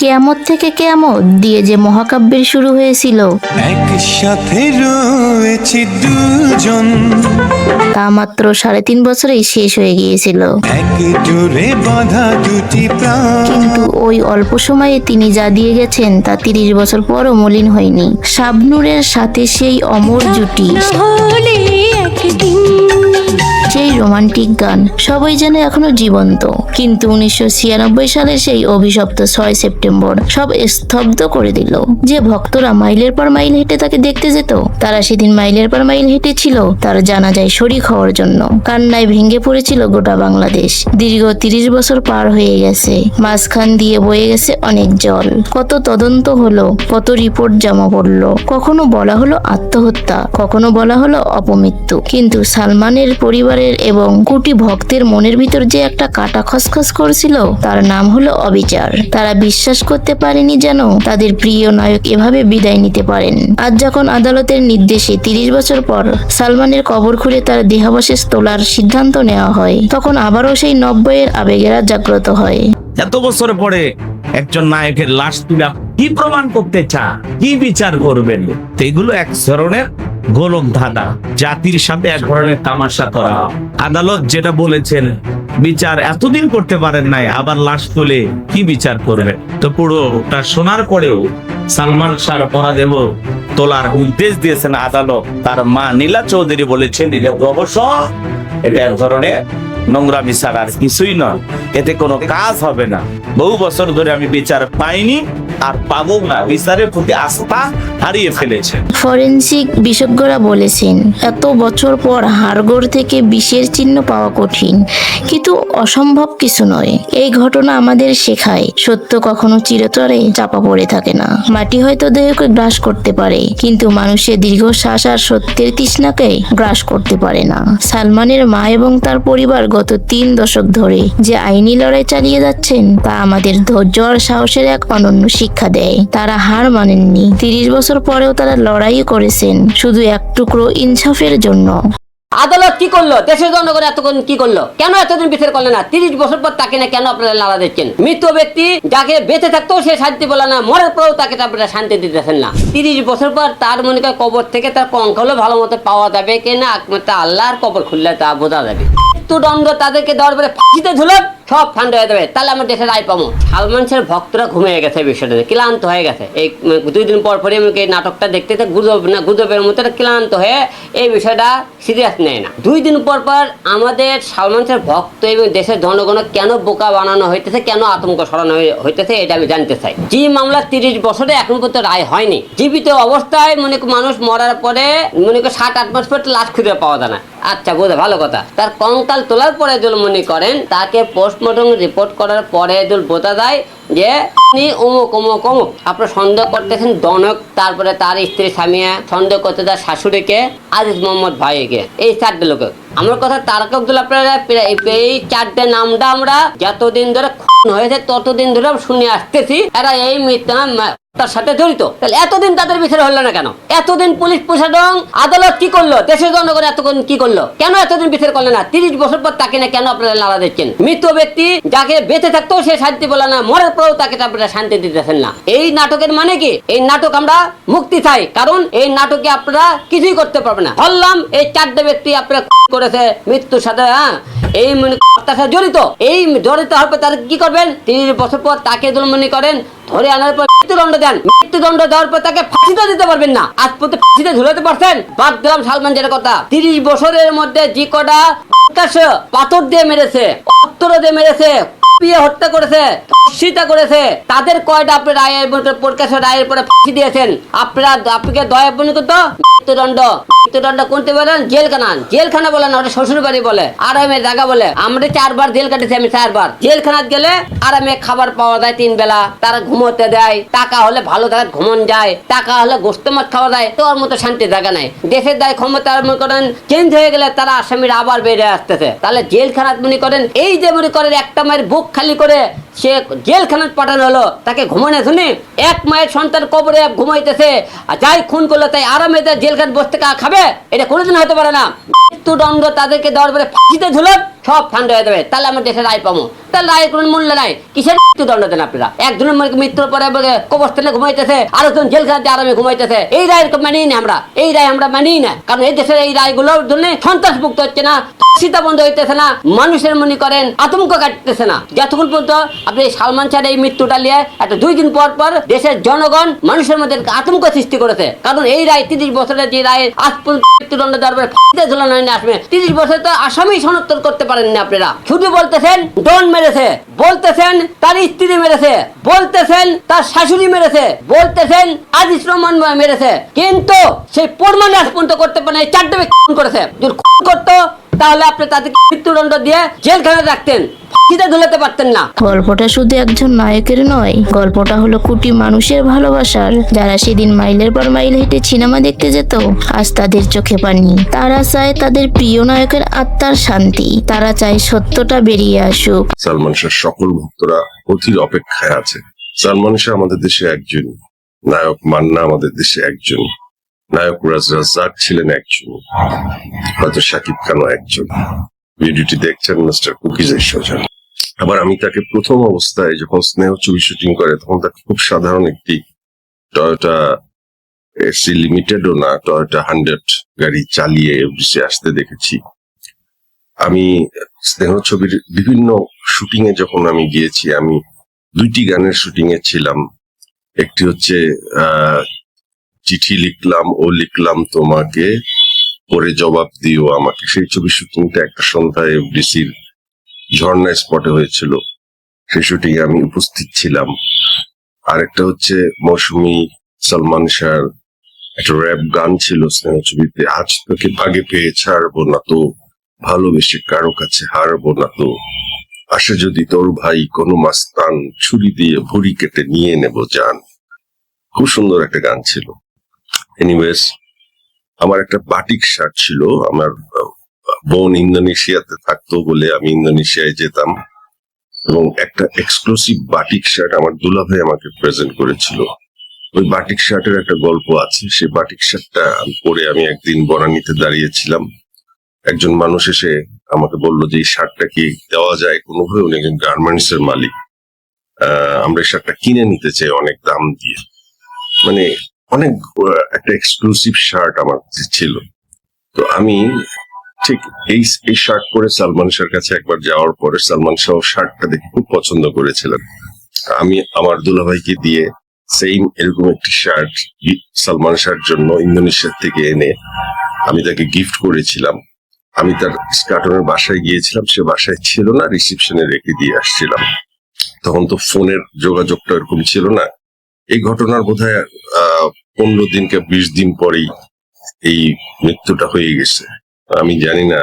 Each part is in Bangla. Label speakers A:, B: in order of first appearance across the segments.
A: কেয়ামত থেকে কেয়ামত দিয়ে যে মহাকাব্যের শুরু হয়েছিল,
B: একসাথে রয়েছি দুজন,
A: তা মাত্র 3.5 বছরেই শেষ হয়ে গিয়েছিল।
B: এক জোরে বাঁধা দুটি প্রাণ।
A: কিন্তু ওই অল্প সময়ে তিনি যা দিয়ে গেছেন তা 30 বছর পরও মলিন হয়নি। শাবনূরের সাথে সেই অমর জুটি, সেই রোমান্টিক গান সবাই যেন এখনো জীবন্ত। কিন্তু 1996 সালের সেই অভিশপ্ত 6 সেপ্টেম্বর সব স্তব্ধ করে দিল। যে ভক্তরা মাইলের পর মাইল হেঁটে তাকে দেখতে যেত, তারা সেদিন মাইলের পর মাইল হেঁটেছিল তার জানাজায় শরীক হওয়ার জন্য। কান্নায় ভেঙে পড়েছিল গোটা বাংলাদেশ। দীর্ঘ 30 বছর পার হয়ে গেছে, মাঝখান দিয়ে বয়ে গেছে অনেক জল। কত তদন্ত হলো, কত রিপোর্ট জমা পড়লো, কখনো বলা হলো আত্মহত্যা, কখনো বলা হলো অপমৃত্যু। কিন্তু সালমানের পরিবারের এবং কোটি ভক্তের মনের ভিতর যে একটা কাটা খসখস করছিল, তার নাম হলো অবিচার। তারা বিশ্বাস করতে পারেনি যেন তাদের প্রিয় নায়ক এভাবে বিদায় নিতে পারেন। আজ যখন আদালতের নির্দেশে 30 বছর পর সালমানের কবর খুঁড়ে তার দেহাবশেষ তোলার সিদ্ধান্ত নেওয়া হয়, তখন আবারও সেই 90-এর আবেগেরা জাগ্রত হয়।
C: এত বছর পরে একজন নায়কের লাশ তুলে কি প্রমাণ করতে চান, কি বিচার করবেন? তো এগুলো এক ধরনের গোলক ধাঁধা, জাতির সাথে এক ধরনের তামাশা করা। আদালত যেটা বলেছেন বিচার এতদিন করতে পারেন নাই, আবার লাশ তুলে কি বিচার করবে? তো পুরোটা শোনার পরেও সালমান শাহর মরদেহ তোলার নির্দেশ দিয়েছেন আদালত। তার মা নীলা চৌধুরী বলেছেন অবশ্য এটা এক ধরনের নোংরা বিচার, আর কিছুই নয়, এতে কোনো কাজ হবে না। বহু বছর ধরে আমি বিচার পাইনি, আর পাবো না। বিচারের প্রতি আস্থা হারিয়ে ফেলেছে।
A: ফরেনসিক বিশেষজ্ঞরা বলেছেন এত বছর পর হাড়গোড় থেকে বিষের চিহ্ন পাওয়া কঠিন, কিন্তু অসম্ভব কিছু নয়। এই ঘটনা আমাদের শেখায় সত্য কখনো চিরতরে চাপা পড়ে থাকে না। মাটি হয়তো দেহকে গ্রাস করতে পারে, কিন্তু মানুষের দীর্ঘশ্বাস আর সত্যের তৃষ্ণাকে গ্রাস করতে পারে না। সালমানের মা এবং তার পরিবার গত 3 দশক ধরে যে আইনি লড়াই চালিয়ে যাচ্ছেন, তা আমাদের ধৈর্য আর সাহসের এক অনন্য শিক্ষা দেয়। তারা হার মানেননি। 30 বছর পরেও তারা লড়াই করেছেন শুধু এক টুকরো ইনসাফের জন্য।
D: আদালত কি করলো? দেশের জনগণ এতক্ষণ কি করলো? কেন এতদিন বিচার করলে না? 30 বছর পর তাকে না কেন আপনারা লড়া দিচ্ছেন? মৃত ব্যক্তি যাকে বেঁচে থাকতেও সে শান্তি বলে না, মরার পরেও তাকে আপনারা শান্তি দিতেছেন না। 30 বছর পর তার মনে করে কবর থেকে তার কঙ্কালও ভালো মতো পাওয়া যাবে কিনা একমাত্র আল্লাহর কবর খুললে তা বোঝা যাবে। মৃত্যুদণ্ড তাদেরকে দেওয়ার পরে ফাঁসিতে ঝুলে সব ঠান্ডা হয়ে যাবে, তাহলে আমার দেশের আয় পাবো। সালমান শাহের ভক্তরা ঘুমিয়ে গেছে, বিষয়টা ক্লান্ত হয়ে গেছে। এই 2 দিন পর পরে এই নাটকটা দেখতে গুজবের মতো ক্লান্ত হয়ে এই বিষয়টা সিরিয়াস নেয় না। 2 দিন পর পর আমাদের সালমান শাহের ভক্ত এবং দেশের জনগণ কেন বোকা বানানো হইতেছে, কেন আতঙ্ক সরানো হইতেছে, এটা আমি জানতে চাই। যে মামলা 30 বছরে এখন পর্যন্ত রায় হয়নি, জীবিত অবস্থায় মনে মানুষ মরার পরে মনে 7-8 মাস পর লাশ খুঁজে পাওয়া যায় না। আচ্ছা বোঝা ভালো কথা, তার কঙ্কাল তোলার পরে যদি মনে করেন তাকে পোস্টমর্টম রিপোর্ট করার পরে যদি বোঝা যায় যে অমুক অমুক অমুক, আপনারা সন্দেহ করতেছেন দনক, তারপরে তার স্ত্রী সামিয়া, সন্দেহ করতে তার শাশুড়িকে, আজিজ মোহাম্মদ ভাইকে, এই 4টে লোক। আমার কথা তারকগুলো আপনারা এই 4টে নামটা আমরা যতদিন ধরে হয়েছে ততদিন ধরে শুনে আসতেছি, এরা এই তার সাথে জড়িত। তাহলে এতদিন তাদের বিচার হলো না কেন? এতদিন পুলিশ প্রশাসন আদালত কি করলো? দেশের জনগণ এতক্ষণ কি করলো? কেন এতদিন বিচার করলে না? 30 বছর পর তাকে না কেন আপনারা লড়া দিচ্ছেন? মৃত ব্যক্তি যাকে বেঁচে থাকতেও সে শান্তি বলে না, মরার পরেও তাকে আপনারা শান্তি দিতেছেন না। এই নাটকের মানে কি? এই নাটক আমরা মুক্তি চাই, কারণ এই নাটকে আপনারা কিছুই করতে পারবেন না। বললাম এই 4টে ব্যক্তি আপনারা করেছে মৃত্যুর সাথে, এই জড়িত। এই জড়িত হওয়ার পর তারা কি করবেন? 30 বছর পর তাকে মনে করেন ধরে আনার পর মৃত্যুদণ্ড দেন। মৃত্যুদণ্ড দেওয়ার পর তাকে ফাঁসিতে দিতে পারবেন না। আজ পর্যন্ত ফাঁসিতে ঝুলাতে পারছেন? বাদ দিলাম সালমান যেটা কথা, 30 বছরের মধ্যে যে কটা পাথর দিয়ে মেরেছে, অস্ত্র দিয়ে মেরেছে, হত্যা করেছে, ধর্ষিতা করেছে, তাদের কয়টা আপনি রায়ের প্রকাশ রায়ের পরে ফাঁসি দিয়েছেন? আপনাকে দয়া পূর্ণ করতো মৃত্যুদণ্ড করতে বলেন জেলখানা বলেন, ওটা শ্বশুর বাড়ি বলে, আরামের জায়গা বলে। আমরা 4 বার জেল কাটেছি, আমি 4 বার। জেলখানাত গেলে আরামে খাবার পাওয়া যায় 3 বেলা, তারা ঘুমোতে দেয়, টাকা হলে ভালো জায়গায় ঘুমন যায়, টাকা হলে গোস্ত মাছ খাওয়া যায়, তোর মতো শান্তি জায়গা নাই। দেশের দায় ক্ষমতা মনে করেন চেঞ্জ হয়ে গেলে তারা আসামিরা আবার বেড়ে আসতেছে। তাহলে জেলখানাত মনে করেন এই যে মনে করেন একটা মায়ের বুক খালি করে সে জেলখানাত পাঠানো হলো, তাকে ঘুমানো শুনি। এক মায়ের সন্তান কবরে ঘুমাইতেছে, যাই খুন করলো তাই আরামে জেলখানাত বসতে খাবে, এটা কোনোদিন হতে পারে না। মৃত্যুদণ্ড তাদেরকে দেওয়ার পরে ফাঁসিতে ঝুলে সব ঠান্ডা হয়ে যাবে, তাহলে আমার দেশের আয় পাবো। তার রায়ের কোনো মূল্য নাই। কিসের মৃত্যুদণ্ড দেন আপনারা? একজনের মৃত্যুর পরে কবরস্থানে ঘুমাইতেছে, আরেকজন জেলখানাতে আরামে ঘুমাইতেছে। এই রায়ের মানিই না আমরা, এই রায় আমরা মানিই না। কারণ এই দেশের এই রায়গুলোর জন্য সন্ত্রাস মুক্ত হচ্ছে না, সীতা বন্ধ হইতেছে না, মানুষের মনে করেন আতঙ্ক কাটতেছে না। যতক্ষণ পর্যন্ত আপনি সালমান শাহের এই মৃত্যুটা নিয়ে একটা 2 দিন পর পর দেশের জনগণ মানুষের মধ্যে আতঙ্ক সৃষ্টি করেছে। কারণ এই রায় 30 বছরের যে রায় আজ পর্যন্ত মৃত্যুদণ্ড দেওয়ার পরে ফাঁসিতে ঝুলানো হয়নি। আসবে 30 বছর তো আসামি শনাক্ত করতে পারেননি আপনারা। শুধু বলতেছেন ডন মেরেছে, বলতেছেন তার স্ত্রী মেরেছে, বলতেছেন তার শাশুড়ি মেরেছে, বলতেছেন আজিজ রহমান মেরেছে, কিন্তু সেই প্রমাণ আজ পর্যন্ত করতে পারে না। 4টা ব্যক্তি খুন করেছে। যদি খুন করতো তাহলে আপনি তাদেরকে মৃত্যুদণ্ড দিয়ে জেলখানায় রাখতেন, ফাঁসিতে ঝুলাতে পারতেন না।
A: গল্পটা শুধু একজন নায়কের নয়, গল্পটা হলো কোটি মানুষের ভালোবাসার, যারা সেদিন মাইলের পর মাইল হেঁটে সিনেমা দেখতে যেত, আজ তাদের চোখে পানি। তারা চায় তাদের প্রিয় নায়কের আত্মার শান্তি, তারা চায় সত্যটা বেরিয়ে আসুক।
E: সালমান শাহ সকল ভক্তরা অধীর অপেক্ষায় আছে। সালমান শাহ আমাদের দেশে একজন, নায়ক মান্না আমাদের দেশে একজন, নায়ক রাজ্জাক ছিলেন একজন, হয়তো শাকিব খানও একজন। ভিডিওটি দেখছেন মিস্টার কুকিজের সৌজন্য। আবার আমি তাকে প্রথম অবস্থায় যখন স্নেহ ছবি শুটিং করে তখন তাকে খুব সাধারণ একটি টয়োটা এসি লিমিটেডও না, টয়োটা 100 গাড়ি চালিয়ে এফডিসি আসতে দেখেছি। আমি স্নেহ ছবির বিভিন্ন শুটিং এ যখন আমি গিয়েছি, আমি 2টি গানের শুটিং এ ছিলাম। একটি হচ্ছে চিঠি লিখলাম ও লিখলাম তোমাকে, পরে জবাব দিও আমাকে। সেই ছবির শুটিংটা একটা সন্ধ্যায় এফডিসির ঝর্ণা স্পটে হয়েছিল, সেই শুটিং এ আমি উপস্থিত ছিলাম। আরেকটা হচ্ছে মৌসুমী সালমান শাহর একটা র্যাপ গান ছিল স্নেহ ছবিতে, আজ তোকে ভাগে পেয়ে ছাড়বো না তো, ভালোবেসে কারো কাছে হারবো না তো, আসে যদি তোর ভাই কোনো মাস্তান, ছুরি দিয়ে ভুড়ি কেটে নিয়ে নেব জান। খুব সুন্দর একটা গান ছিল। এনিওয়েজ, আমার একটা বাটিক শার্ট ছিল, আমার বোন ইন্দোনেশিয়াতে থাকতো বলে আমি ইন্দোনেশিয়ায় যেতাম, এবং একটা এক্সক্লুসিভ বাটিক শার্ট আমার দুলাভাই আমাকে প্রেজেন্ট করেছিল। ওই বাটিক শার্টের একটা গল্প আছে। সেই বাটিক শার্টটা পরে আমি একদিন বনানীতে দাঁড়িয়েছিলাম, একজন মানুষ এসে আমাকে বললো যে এই শার্টটা কি দেওয়া যায় কোনোভাবে। উনি একজন গার্মেন্টস এর মালিক। আমরা এই শার্টটা কিনে নিতে চাই অনেক দাম দিয়ে, মানে অনেক একটা এক্সক্লুসিভ শার্ট আমার ছিল। তো আমি ঠিক এই শার্ট পরে সালমান শাহর কাছে একবার যাওয়ার পরে সালমান শাহ শার্টটা দেখে খুব পছন্দ করেছিলেন। আমি আমার দুলাভাইকে দিয়ে সেম এরকম একটি শার্ট সালমান শাহর জন্য ইন্দোনেশিয়া থেকে এনে আমি তাকে গিফট করেছিলাম। আমি তার স্কাটনের বাসায় গিয়েছিলাম, সে বাসায় ছিল না, রিসিপশনে রেখে দিয়ে আসছিলাম। তখন তো ফোনের যোগাযোগটা এরকম ছিল না। এই ঘটনার বোধহয় 15 দিন কে 20 দিন পরেই এই মৃত্যুটা হয়ে গেছে। আমি জানি না,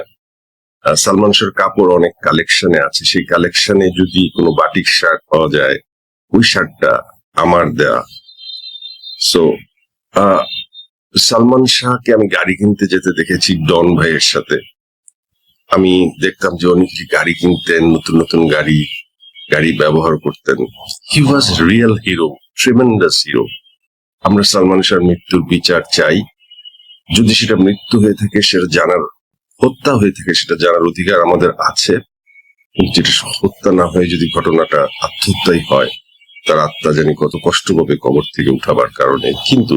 E: সালমান শাহর কাপড় অনেক কালেকশনে আছে, সেই কালেকশনে যদি কোনো বাটিক শার্ট পাওয়া যায়, ওই শার্টটা আমার দেয়া। সো সালমান শাহকে আমি গাড়ি কিনতে যেতে দেখেছি ডন ভাইয়ের সাথে। আমি দেখতাম যে অনেক গাড়ি কিনতেন, নতুন নতুন গাড়ি ব্যবহার করতেন। হি ওয়াজ রিয়েল হিরো, ট্রিমেন্ডাস হিরো। আমরা সালমান শাহর মৃত্যুর বিচার চাই। যদি সেটা মৃত্যু হয়ে থাকে, সেটা জানার, হত্যা হয়ে থাকে, সেটা জানার অধিকার আমাদের আছে। কিন্তু যেটা হত্যা না হয়ে যদি ঘটনাটা আত্মহত্যাই হয়, তার আত্মা জানি কত কষ্ট পাবে কবর থেকে উঠাবার কারণে। কিন্তু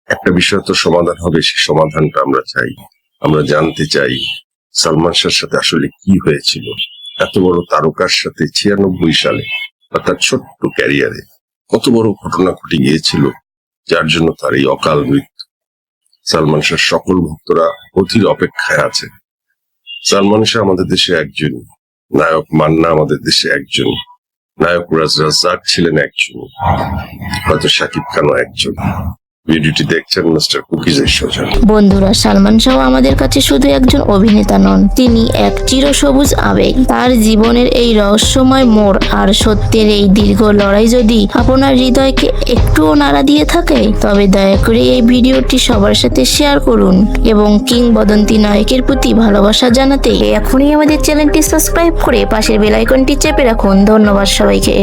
E: একটা বিষয় তো সমাধান হবে, সেই সমাধানটা আমরা চাই। আমরা জানতে চাই সালমান শাহর সাথে আসলে কি হয়েছিল। এত বড় তারকার সাথে 96 সালে বা তার ছোট্ট ক্যারিয়ারে কত বড় ঘটনা ঘটে গিয়েছিল, যার জন্য তার এই অকাল মৃত্যু। সালমান শাহর সকল ভক্তরা অধীর অপেক্ষায় আছে। সালমান শাহ আমাদের দেশে একজন, নায়ক মান্না আমাদের দেশে একজন, নায়ক রাজ্জাক ছিলেন একজন, হয়তো শাকিব খানও একজন। ভিডিওটি দেখছেন মিস্টার কুকিজের সৌজন্য।
A: বন্ধুরা, সালমান শাহ আমাদের কাছে শুধু একজন অভিনেতা নন, তিনি এক চিরসবুজ আবেগ। তার জীবনের এই রহস্যময় মোড় আর সত্যের এই দীর্ঘ লড়াই যদি আপনার হৃদয়কে একটুও নাড়া দিয়ে থাকে, তবে দয়া করে এই ভিডিওটি সবার সাথে শেয়ার করুন এবং কিংবদন্তি নায়কের প্রতি ভালোবাসা জানাতে এখনই আমাদের চ্যানেলটি সাবস্ক্রাইব করে পাশের বেল আইকনটি চেপে রাখুন। ধন্যবাদ সবাইকে।